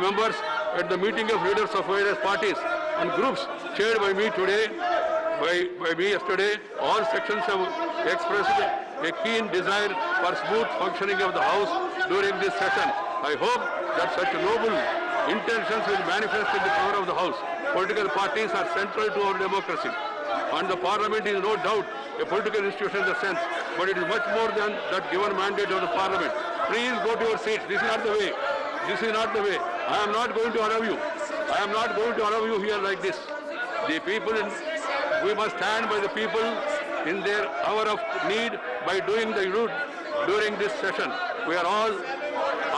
members at the meeting of leaders of various parties and groups chaired by me today, by me yesterday, all sections have expressed a keen desire for smooth functioning of the House during this session. I hope that such noble intentions will manifest in the floor of the House. Political parties are central to our democracy, and the Parliament is no doubt a political institution in the sense, but it is much more than that given mandate of the Parliament. Please go to your seats. This is not the way. This is not the way. I am not going to allow you. I am not going to allow you here like this. The people, we must stand by the people in their hour of need by doing the route during this session. We are all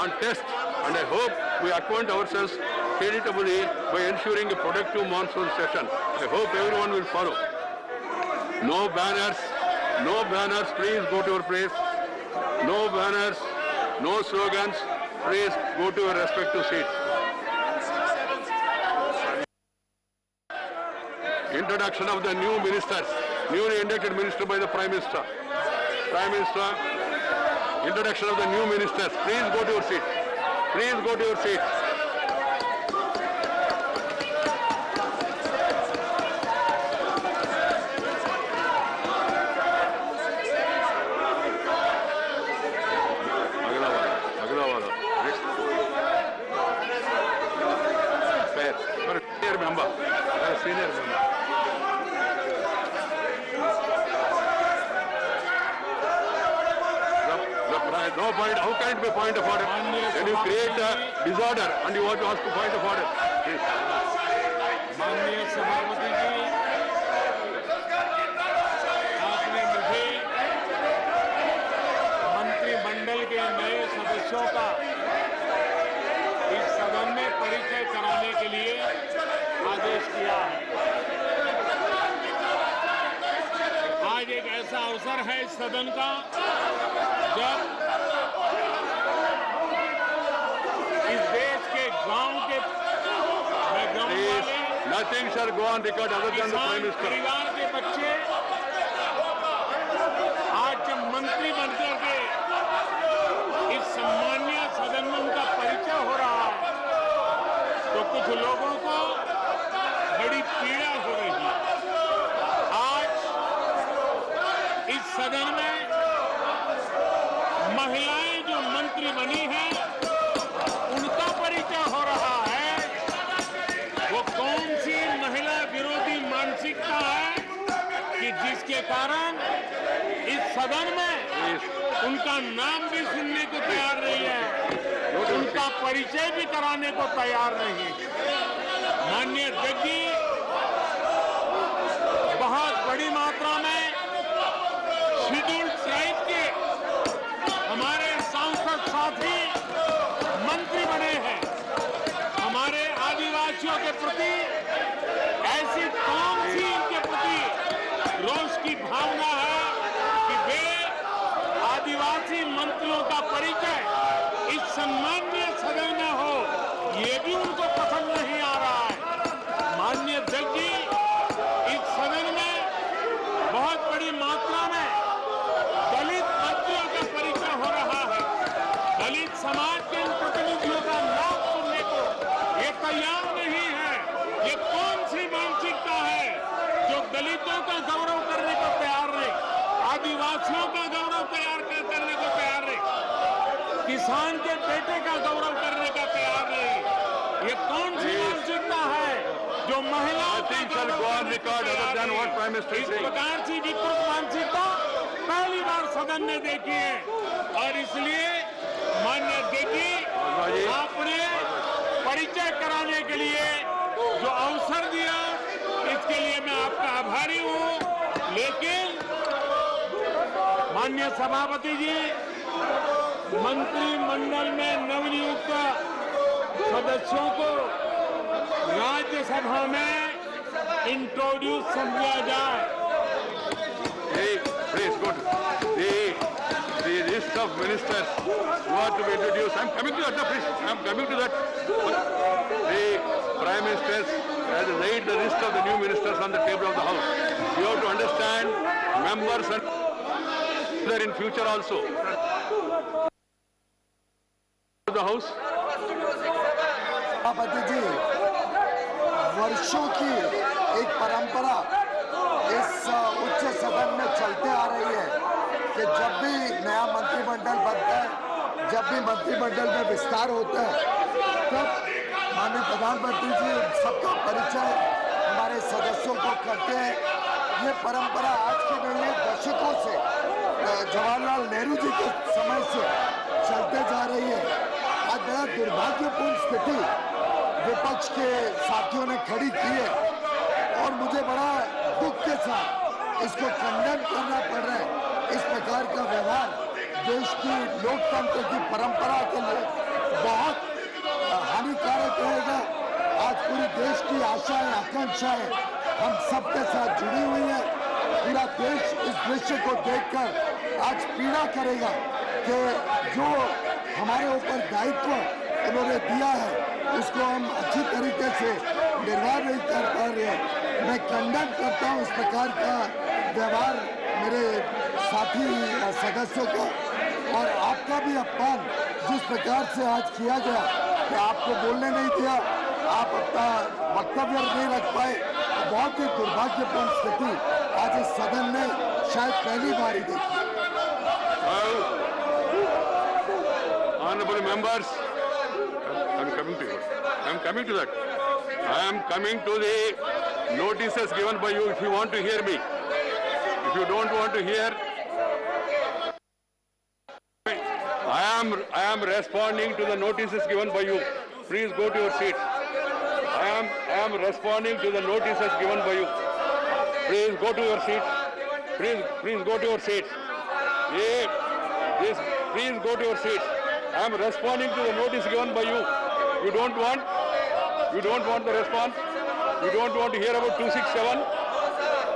on test, and I hope we acquaint ourselves creditably by ensuring a productive monsoon session. I hope everyone will follow. No banners, please go to your place. No banners, no slogans, please go to your respective seats. Introduction of the new ministers, newly inducted minister by the Prime Minister. Prime Minister, introduction of the new ministers. Please go to your seat. Please go to your seat. Senior member. No point. How can it be point of order? When you create a disorder and you want to ask for point of order. माननीय सभापति जी, आपने मुझे मंत्रिमंडल के नए सदस्यों का इस सदन में परिचय कराने के लिए आदेश किया है। आज एक ऐसा अवसर है इस सदन का जब इस देश के गांव के बैकग्राउंड वाले Nothing shall go on record other than the Prime Minister. परिवार के बच्चे आज जब मंत्री बनकर के इस सम्मानीय सदन में उनका परिचय हो रहा है तो कुछ लोगों को बड़ी पीड़ा हो रही है। आज इस सदन में महिलाएं जो मंत्री बनी हैं उनका परिचय हो रहा है। वो कौन सी महिला विरोधी मानसिकता है कि जिसके कारण इस सदन में उनका नाम भी सुनने को तैयार नहीं है, उनका परिचय भी कराने को तैयार नहीं है। माननीय अध्यक्ष जी, बहुत बड़ी मात्रा में शेड्यूल्ड ट्राइब के हमारे सांसद साथी मंत्री बने हैं। हमारे आदिवासियों के प्रति ऐसी कौन सी इनके प्रति रोष की भावना है कि वे आदिवासी मंत्रियों का परिचय इस सम्मानीय सदन में हो, ये भी उनको पसंद नहीं आ रहा है। माननीय अध्यक्ष जी, इस सदन में बहुत बड़ी मात्रा में दलित मंत्रियों का परिचय हो रहा है। दलित समाज के इन प्रतिनिधियों का नाम सुनने को ये तैयार नहीं है। ये कौन सी मानसिकता है जो दलितों का गौरव करने को तैयार नहीं, आदिवासियों का गौरव करने को तैयार नहीं, किसान के बेटे का गौरव करने का तैयार नहीं। ये कौन सी मानसिकता है जो महिलाओं का गौरव करने को तैयार नहीं। इस प्रकार की विकृत मानसिकता पहली बार सदन ने देखी है और इसलिए माननीय अध्यक्ष जी, आपने परिचय कराने के लिए जो अवसर दिया इसके लिए मैं आपका आभारी हूं। लेकिन माननीय सभापति जी, मंत्रिमंडल में नवनियुक्त सदस्यों को राज्यसभा में इंट्रोड्यूस समझा जाए। The list of ministers who are to be introduced. I am coming to that, please. I am coming to that. The Prime Minister has laid the list of the new ministers on the table of the House. You have to understand members and there in future also. The House. सभापति जी, वर्षों की एक परंपरा इस उच्च सदन में चलते आ रही है कि जब भी नया मंत्रिमंडल बनता है, जब भी मंत्रिमंडल में विस्तार होता है, तब माननीय प्रधानमंत्री जी सबका परिचय हमारे सदस्यों को करते हैं। ये परंपरा आज की नहीं है, दशकों से जवाहरलाल नेहरू जी के समय से चलते जा रही है। आज बड़ा दुर्भाग्यपूर्ण स्थिति विपक्ष के साथियों ने खड़ी की है और मुझे बड़ा दुख के साथ इसको खंडन करना पड़ रहा है। इस प्रकार का व्यवहार देश की लोकतंत्र की परंपरा के लिए बहुत हानिकारक रहेगा। आज पूरी देश की आशाएं आकांक्षाएं हम सबके साथ जुड़ी हुई है। पूरा देश इस दृश्य को देखकर आज पीड़ा करेगा कि जो हमारे ऊपर दायित्व उन्होंने दिया है उसको हम अच्छी तरीके से निर्वाह नहीं कर पा रहे हैं। मैं खंडन करता हूँ इस प्रकार का व्यवहार मेरे साथी सदस्यों का, और आपका भी अपमान जिस प्रकार से आज किया गया कि आपको बोलने नहीं दिया, आप अपना वक्तव्य नहीं रख पाए, बहुत ही दुर्भाग्यपूर्ण स्थिति आज इस सदन में शायद पहली बार ही देखी। Honorable members, I am coming to you. I am coming to that. I am coming to the notices given by you if you want to hear me. If you don't want to hear, I am responding to the notices given by you. Please go to your seats. I am responding to the notices given by you. Please go to your seats. Please go to your seats. Please go to your seats. I am responding to the notice given by you. You don't want the response. You don't want to hear about 267.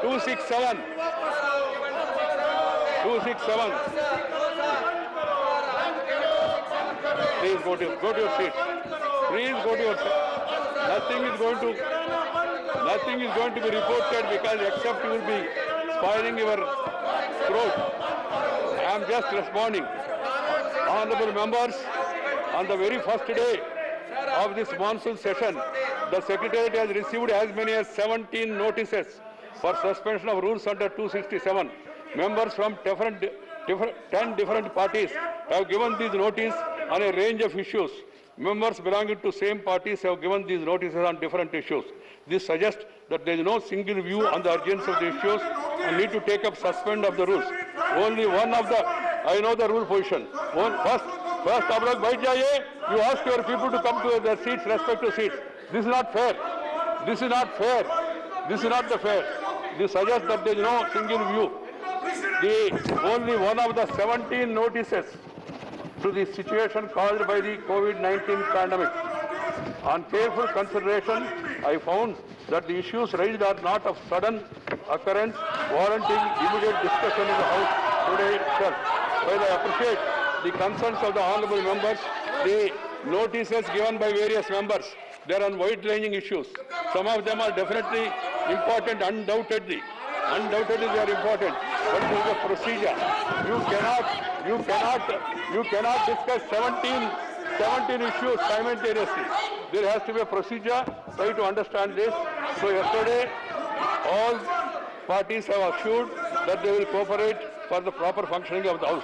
267. 267. Please go to your seats. Please go to your seats. Nothing is going to be reported because except you will be spoiling your throat. I am just responding. Honorable members, on the very first day of this monsoon session, the Secretariat has received as many as 17 notices for suspension of rules under 267. Members from 10 different parties have given these notices on a range of issues. Members belonging to same parties have given these notices on different issues. This suggests that there is no single view on the urgency of the issues and need to take up suspend of the rules. Only one of the, I know the rule position. First, आप लोग बैठ जाइए. You ask your people to come to their seats, respective seats. This is not fair. This is not fair. This is not the fair. This suggests that there is no single view. Only one of the 17 notices to the situation caused by the COVID-19 pandemic. On careful consideration, I found that the issues raised are not of sudden occurrence, warranting immediate discussion in the House today itself. While I appreciate the concerns of the honourable members, the notices given by various members, they are on wide-ranging issues. Some of them are definitely important, undoubtedly. Undoubtedly they are important, but there is a procedure. You cannot discuss 17 issues simultaneously. There has to be a procedure. Try to understand this. So yesterday, all parties have assured that they will cooperate for the proper functioning of the House.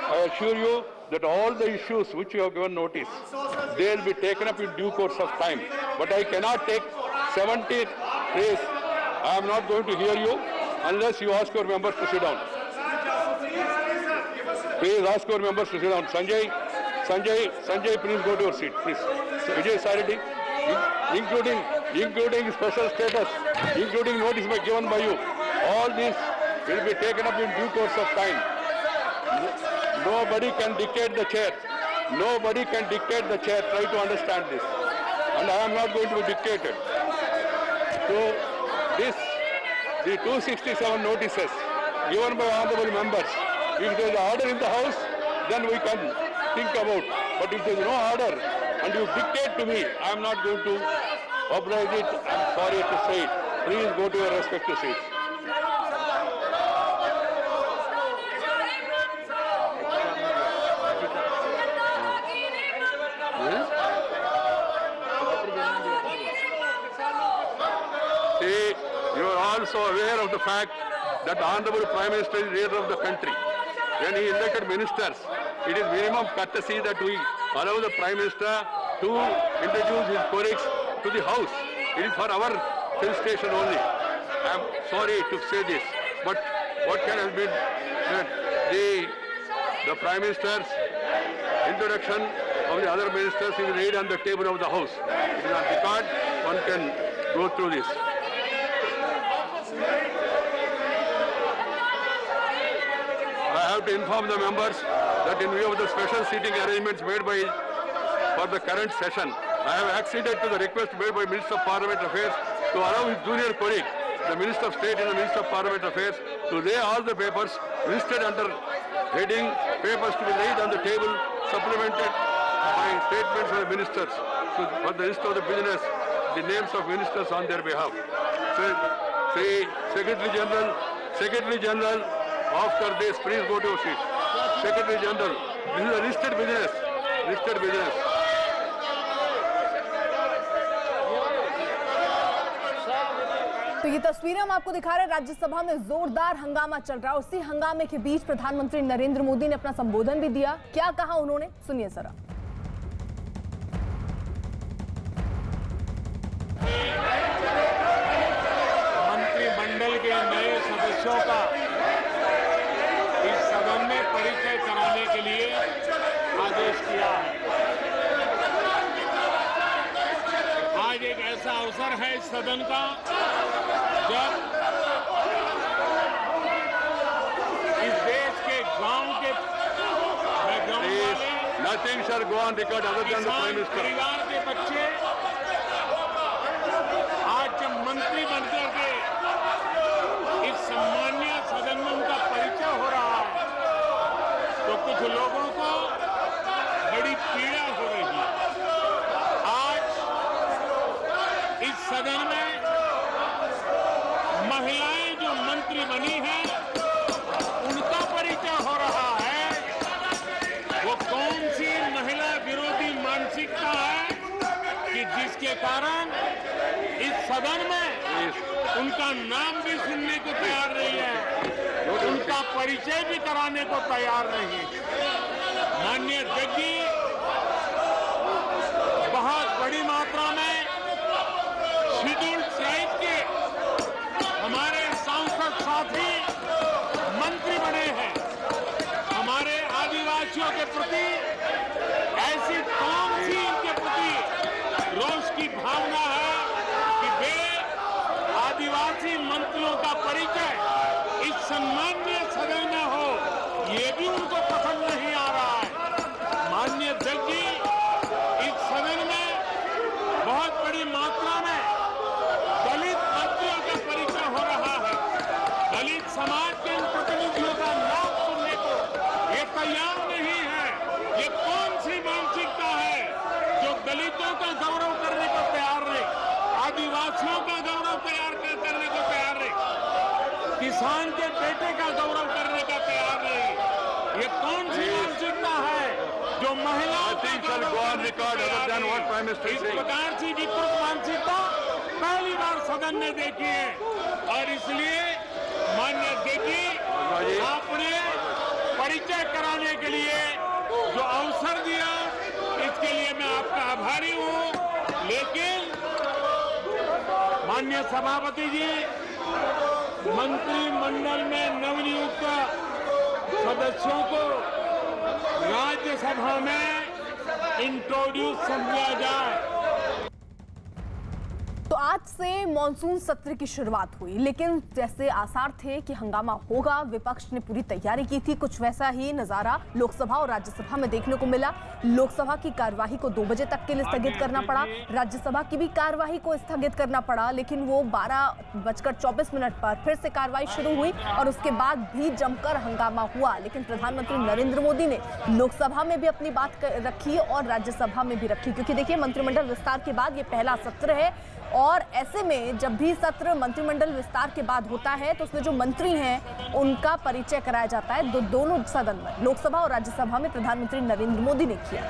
I assure you that all the issues which you have given notice, they will be taken up in due course of time. But I cannot take 17 days. I am not going to hear you unless you ask your members to sit down. Please ask your members to sit down. Sanjay, please go to your seat, please. Vijay Sarati, including special status, including notice given by you. All these will be taken up in due course of time. Nobody can dictate the chair. Nobody can dictate the chair. Try to understand this. And I am not going to be dictated. So the 267 notices given by honorable members, if there is an order in the House, then we can think about. But if there is no order and you dictate to me, I am not going to oblige it. I am sorry to say it. Please go to your respective seats. also aware of the fact that the Honorable Prime Minister is leader of the country. When he elected ministers, it is minimum courtesy that we allow the Prime Minister to introduce his colleagues to the House. It is for our felicitation only. I am sorry to say this, but what can have been the Prime Minister's introduction of the other ministers is laid on the table of the House. It is on record. One can go through this. I have to inform the members that in view of the special seating arrangements made for the current session, I have acceded to the request made by Minister of Parliament Affairs to allow his junior colleague, the Minister of State and the Minister of Parliament Affairs, to lay all the papers listed under heading papers to be laid on the table, supplemented by statements of the ministers for the list of the business, the names of ministers on their behalf. Say, Secretary General, after this, please go to your seat. Secretary General, this is a listed business. तो ये तस्वीरें हम आपको दिखा रहे हैं। राज्यसभा में जोरदार हंगामा चल रहा है। उसी हंगामे के बीच प्रधानमंत्री नरेंद्र मोदी ने अपना संबोधन भी दिया। क्या कहा उन्होंने, सुनिए जरा। मंत्रिमंडल के नए सदस्यों का इस सदन में परिचय कराने के लिए आदेश किया है। आज एक ऐसा अवसर है इस सदन का जब इस देश के गांव के बैकग्राउंड वाले Nothing shall go on record other than the Prime Minister. परिवार के बच्चे आज जब मंत्री बनकर के इस सम्मानीय सदन में उनका परिचय हो रहा है तो कुछ लोगों को बड़ी पीड़ा हो रही है। आज इस सदन में महिलाएं जो मंत्री बनी हैं उनका परिचय हो रहा है। वो कौन सी महिला विरोधी मानसिकता है कि जिसके कारण इस सदन में उनका नाम भी सुनने को तैयार नहीं है, उनका परिचय भी कराने को तैयार नहीं। माननीय अध्यक्ष जी, बहुत बड़ी मात्रा में शेड्यूल्ड ट्राइब के हमारे सांसद साथी मंत्री बने हैं। हमारे आदिवासियों के प्रति ऐसी कौन सी इनके प्रति रोष की भावना है कि वे आदिवासी मंत्रियों का परिचय इस सम्मानीय सदन में हो, ये भी उनको पसंद नहीं आ रहा है। माननीय अध्यक्ष जी, इस सदन में बहुत बड़ी मात्रा में दलित मंत्रियों का परिचय हो रहा है। दलित समाज के इन प्रतिनिधियों का नाम सुनने को ये तैयार नहीं है। ये कौन सी मानसिकता है जो दलितों का गौरव करने को तैयार नहीं, आदिवासियों का गौरव करने को तैयार नहीं, किसान के बेटे का गौरव करने का तैयार नहीं। ये कौन सी मानसिकता है जो महिलाओं का गौरव करने को तैयार नहीं। इस प्रकार की विकृत मानसिकता पहली बार सदन ने देखी है और इसलिए माननीय अध्यक्ष जी, आपने परिचय कराने के लिए जो अवसर दिया इसके लिए मैं आपका आभारी हूं। लेकिन माननीय सभापति जी, मंत्रिमंडल में नवनियुक्त सदस्यों को राज्यसभा में इंट्रोड्यूस समझा जाए। तो आज से मॉनसून सत्र की शुरुआत हुई, लेकिन जैसे आसार थे कि हंगामा होगा, विपक्ष ने पूरी तैयारी की थी। कुछ वैसा ही नजारा लोकसभा और राज्यसभा में देखने को मिला। लोकसभा की कार्यवाही को 2 बजे तक के लिए स्थगित करना पड़ा, राज्यसभा की भी कार्यवाही को स्थगित करना पड़ा, लेकिन वो 12:24 पर फिर से कार्यवाही शुरू हुई और उसके बाद भी जमकर हंगामा हुआ। लेकिन प्रधानमंत्री नरेंद्र मोदी ने लोकसभा में भी अपनी बात रखी और राज्यसभा में भी रखी, क्योंकि देखिए मंत्रिमंडल विस्तार के बाद ये पहला सत्र है और ऐसे में जब भी सत्र मंत्रिमंडल विस्तार के बाद होता है तो उसमें जो मंत्री हैं उनका परिचय कराया जाता है। दोनों सदन में, लोकसभा और राज्यसभा में प्रधानमंत्री नरेंद्र मोदी ने किया।